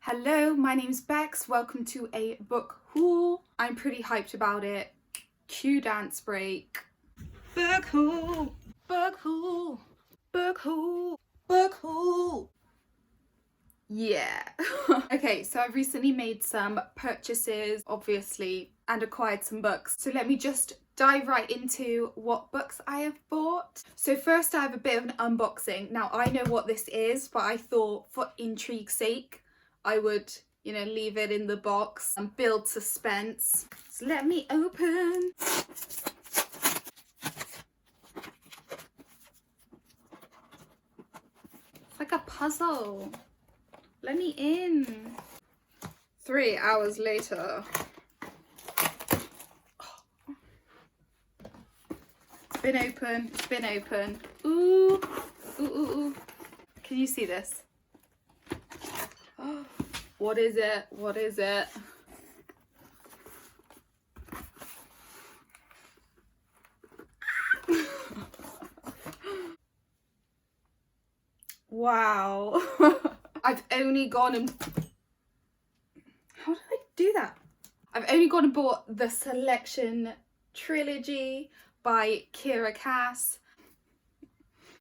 Hello, my name's Bex. Welcome to a book haul. I'm pretty hyped about it. Cue dance break. Book haul, book haul, book haul, book haul. Yeah. Okay, so I've recently made some purchases, obviously, and acquired some books. So let me just dive right into what books I have bought. So first I have a bit of an unboxing. Now I know what this is, but I thought for intrigue's sake, I would, leave it in the box and build suspense. So let me open. It's like a puzzle. Let me in. 3 hours later. It's been open. It's been open. Ooh. Ooh, ooh, ooh. Can you see this? Oh, what is it? What is it? Wow. I've only gone and... How did I do that? I've only gone and bought the Selection trilogy by Keira.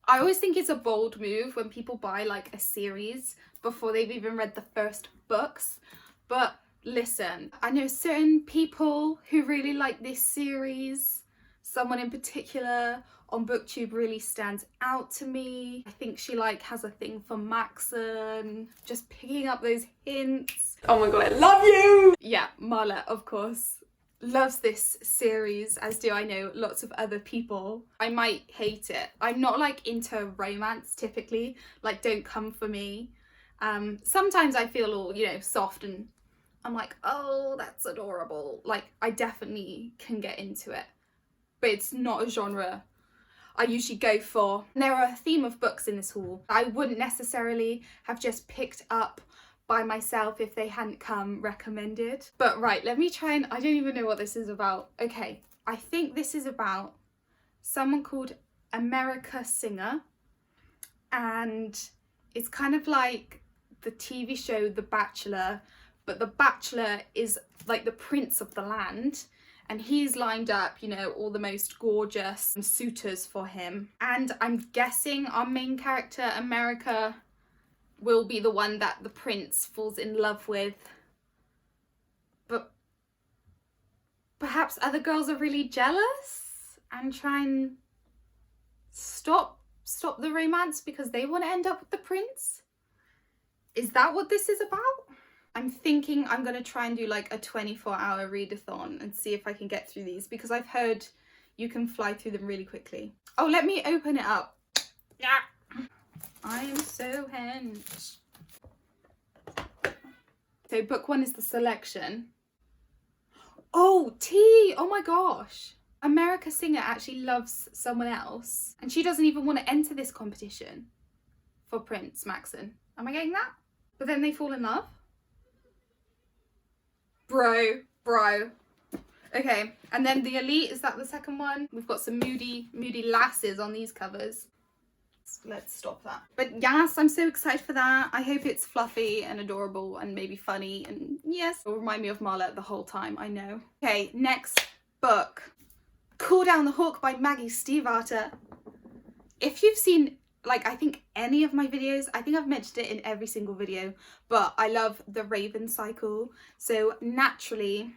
I always think it's a bold move when people buy like a series before they've even read the first books. But listen, I know certain people who really like this series. Someone in particular on BookTube really stands out to me. I think she has a thing for Maxon, just picking up those hints. Oh my god, I love you! Yeah, Marlete, of course, loves this series, as do I know lots of other people. I might hate it. I'm not into romance typically, don't come for me. Sometimes I feel all, soft and I'm like, oh, that's adorable. I definitely can get into it, but it's not a genre I usually go for. There are a theme of books in this haul I wouldn't necessarily have just picked up by myself if they hadn't come recommended. But right, let me try and... I don't even know what this is about. Okay, I think this is about someone called America Singer, and it's kind of like the TV show The Bachelor, but The Bachelor is like the prince of the land, and he's lined up, all the most gorgeous suitors for him. And I'm guessing our main character, America, will be the one that the prince falls in love with. But perhaps other girls are really jealous and try and stop the romance because they want to end up with the prince. Is that what this is about? I'm thinking I'm going to try and do a 24-hour readathon and see if I can get through these, because I've heard you can fly through them really quickly. Oh, let me open it up. Yeah. I am so hinged. So book one is the Selection. Oh, T! Oh my gosh. America Singer actually loves someone else, and she doesn't even want to enter this competition for Prince Maxon. Am I getting that? But then they fall in love? Bro. Okay, and then the Elite, is that the second one? We've got some moody lasses on these covers. Let's stop that. But yes, I'm so excited for that. I hope it's fluffy and adorable and maybe funny, and yes, it'll remind me of Marlete the whole time, I know. Okay, next book. Cool Down the Hook by Maggie Stievfater. If you've seen I think any of my videos, I think I've mentioned it in every single video, but I love the Raven cycle, so naturally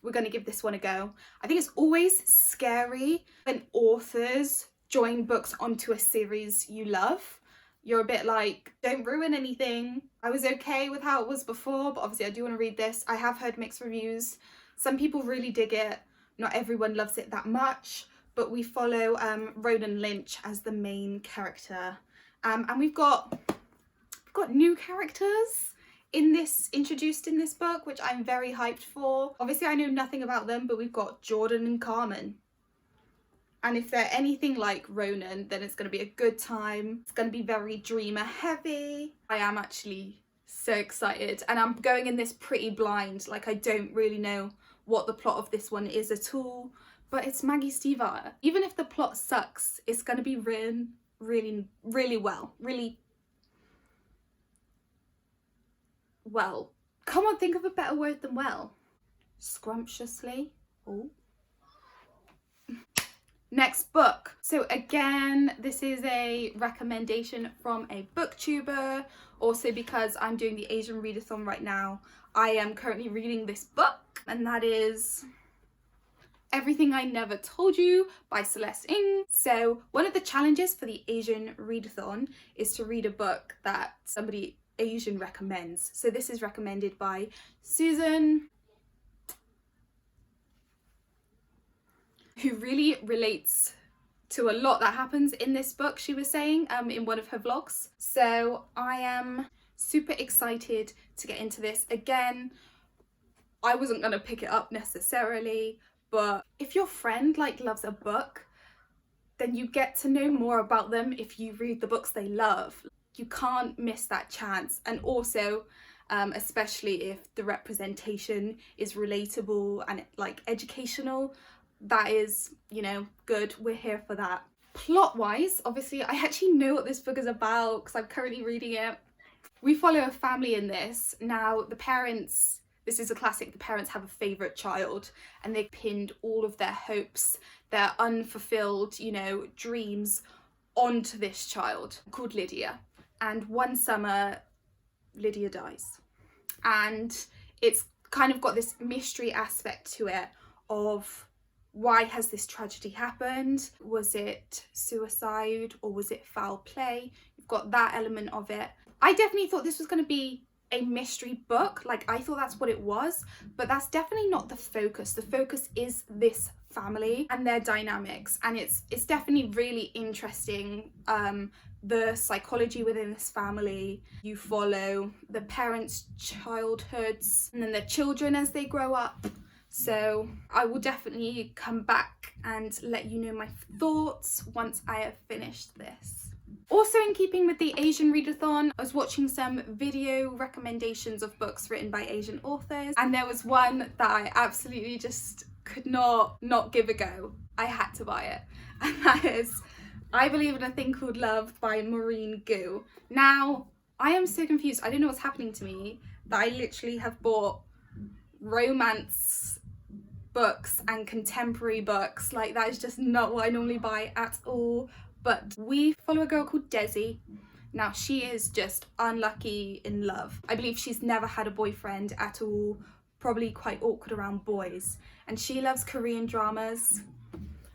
we're going to give this one a go. I think it's always scary when authors join books onto a series you love. You're a bit don't ruin anything. I was okay with how it was before, but obviously I do want to read this. I have heard mixed reviews. Some people really dig it. Not everyone loves it that much. But we follow Ronan Lynch as the main character, and we've got new characters introduced in this book, which I'm very hyped for. Obviously I know nothing about them, but we've got Jordan and Carmen, and if they're anything like Ronan, then it's going to be a good time. It's going to be very dreamer heavy. I am actually so excited, and I'm going in this pretty blind. I don't really know what the plot of this one is at all. But it's Maggie Stievfater. Even if the plot sucks, it's going to be written really well. Really well, come on, think of a better word than well. Scrumptiously. Oh. Next book. So again, this is a recommendation from a booktuber. Also because I'm doing the Asian readathon right now, I am currently reading this book, and that is Everything I Never Told You by Celeste. So one of the challenges for the Asian readathon is to read a book that somebody Asian recommends. So this is recommended by Susan, who really relates to a lot that happens in this book, she was saying in one of her vlogs. So I am super excited to get into this. Again, I wasn't going to pick it up necessarily, but if your friend like loves a book, then you get to know more about them if you read the books they love. You can't miss that chance. And also, especially if the representation is relatable and like educational, that is, you know, good. We're here for that. Plot wise, obviously I actually know what this book is about because I'm currently reading it. We follow a family in this. Now the parents, this is a classic, the parents have a favourite child and they pinned all of their hopes, their unfulfilled, you know, dreams onto this child called Lydia. And one summer Lydia dies, and it's kind of got this mystery aspect to it of why has this tragedy happened? Was it suicide or was it foul play? You've got that element of it. I definitely thought this was going to be a mystery book, like I thought that's what it was, but that's definitely not the focus. The focus is this family and their dynamics, and it's definitely really interesting. The psychology within this family. You follow the parents' childhoods and then their children as they grow up. So I will definitely come back and let you know my thoughts once I have finished this. Also in keeping with the Asian readathon, I was watching some video recommendations of books written by Asian authors, and there was one that I absolutely just could not give a go. I had to buy it, and that is I Believe in a Thing Called Love by Maurene. Now, I am so confused. I don't know what's happening to me, that I literally have bought romance books and contemporary books. Like, that is just not what I normally buy at all. But we follow a girl called Desi. Now, she is just unlucky in love. I believe she's never had a boyfriend at all, probably quite awkward around boys. And she loves Korean dramas.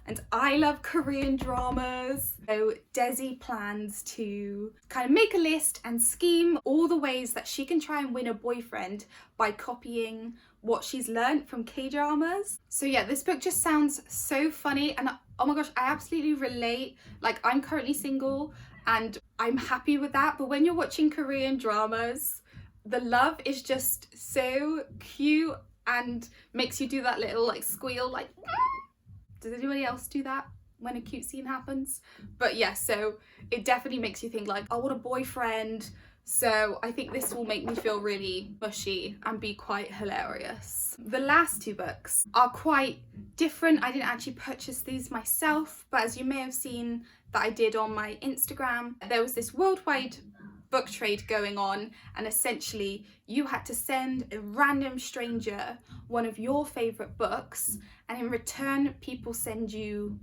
And I love Korean dramas. So Desi plans to kind of make a list and scheme all the ways that she can try and win a boyfriend by copying what she's learned from K-dramas. So yeah, this book just sounds so funny, and oh my gosh, I absolutely relate. Like, I'm currently single and I'm happy with that, but when you're watching Korean dramas, the love is just so cute and makes you do that little like squeal, like does anybody else do that when a cute scene happens? But yeah, so it definitely makes you think like, oh, what a boyfriend. So I think this will make me feel really mushy and be quite hilarious. The last two books are quite different. I didn't actually purchase these myself, but as you may have seen that I did on my Instagram, there was this worldwide book trade going on, and essentially you had to send a random stranger one of your favorite books, and in return people send you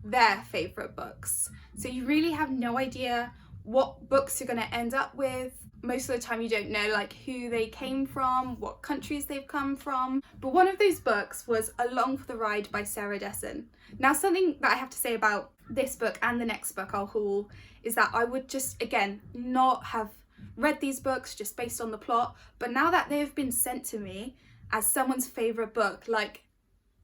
their favorite books. So you really have no idea what books you're going to end up with. Most of the time you don't know like who they came from, what countries they've come from. But one of those books was Along for the Ride by Dessen. Now, something that I have to say about this book and the next book I'll haul is that I would just, again, not have read these books just based on the plot, but now that they've been sent to me as someone's favourite book, like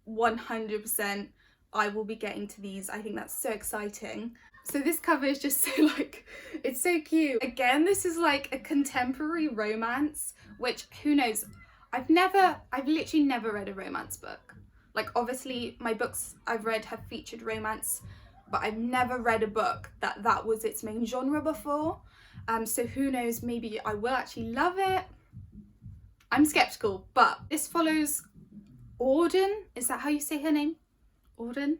100% I will be getting to these. I think that's so exciting. So this cover is just so like, it's so cute. Again, this is like a contemporary romance, which who knows, I've literally never read a romance book. Like, obviously my books I've read have featured romance, but I've never read a book that was its main genre before. So who knows, maybe I will actually love it. I'm skeptical, but this follows Auden, is that how you say her name? Auden?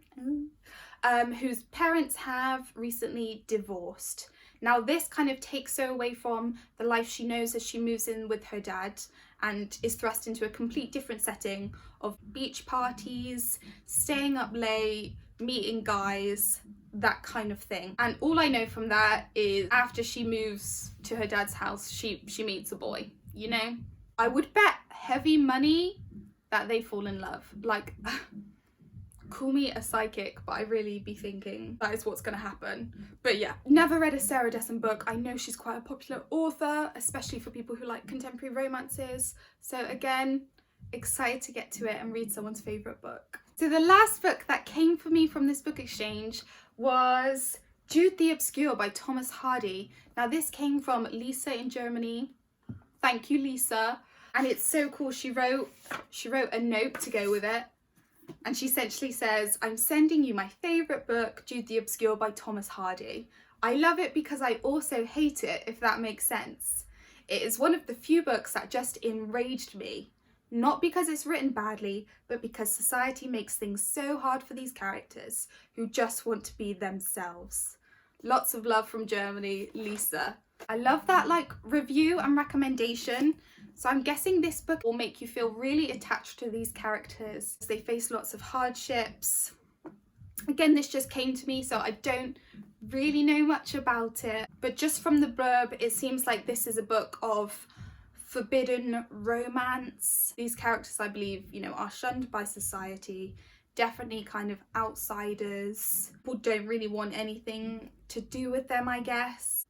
Whose parents have recently divorced. Now this kind of takes her away from the life she knows as she moves in with her dad and is thrust into a complete different setting of beach parties, staying up late, meeting guys, that kind of thing. And all I know from that is after she moves to her dad's house, she meets a boy, you know? I would bet heavy money that they fall in love. Like, call me a psychic, but I really be thinking that is what's gonna happen. But yeah, never read a Sarah Dessen book. I know she's quite a popular author, especially for people who like contemporary romances. So again, excited to get to it and read someone's favourite book. So the last book that came for me from this book exchange was Jude the Obscure by Thomas Hardy. Now this came from Lisa in Germany. Thank you, Lisa. And it's so cool. She wrote a note to go with it. And she essentially says, I'm sending you my favourite book, Jude the Obscure by Thomas Hardy. I love it because I also hate it, if that makes sense. It is one of the few books that just enraged me. Not because it's written badly, but because society makes things so hard for these characters who just want to be themselves. Lots of love from Germany, Lisa. I love that like review and recommendation. So I'm guessing this book will make you feel really attached to these characters. They face lots of hardships. Again, this just came to me, so I don't really know much about it. But just from the blurb, it seems like this is a book of forbidden romance. These characters, I believe, you know, are shunned by society. Definitely kind of outsiders. People don't really want anything to do with them, I guess.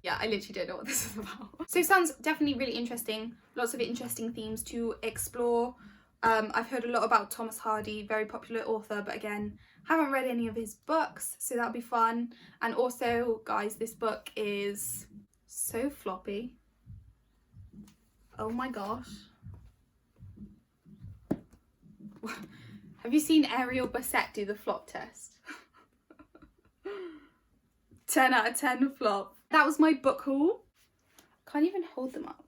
Yeah, I literally don't know what this is about. So it sounds definitely really interesting. Lots of interesting themes to explore. I've heard a lot about Thomas Hardy, very popular author, but again, haven't read any of his books, so that'll be fun. And also, guys, this book is so floppy. Oh my gosh. Have you seen Ariel Bassett do the flop test? 10 out of 10 flop. That was my book haul. Can't even hold them up.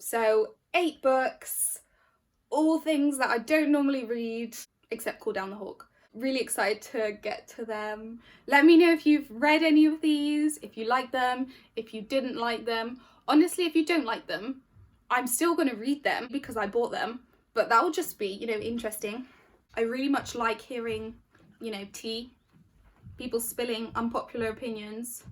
So 8 books, all things that I don't normally read, except Call Down the Hawk. Really excited to get to them. Let me know if you've read any of these, if you like them, if you didn't like them. Honestly, if you don't like them, I'm still going to read them because I bought them, but that will just be, you know, interesting. I really much like hearing, you know, tea, people spilling unpopular opinions.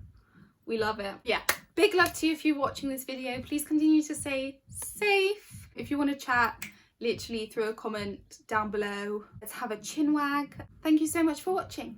We love it. Yeah, big love to you if you're watching this video. Please continue to stay safe. If you want to chat, literally throw a comment down below. Let's have a chin wag. Thank you so much for watching.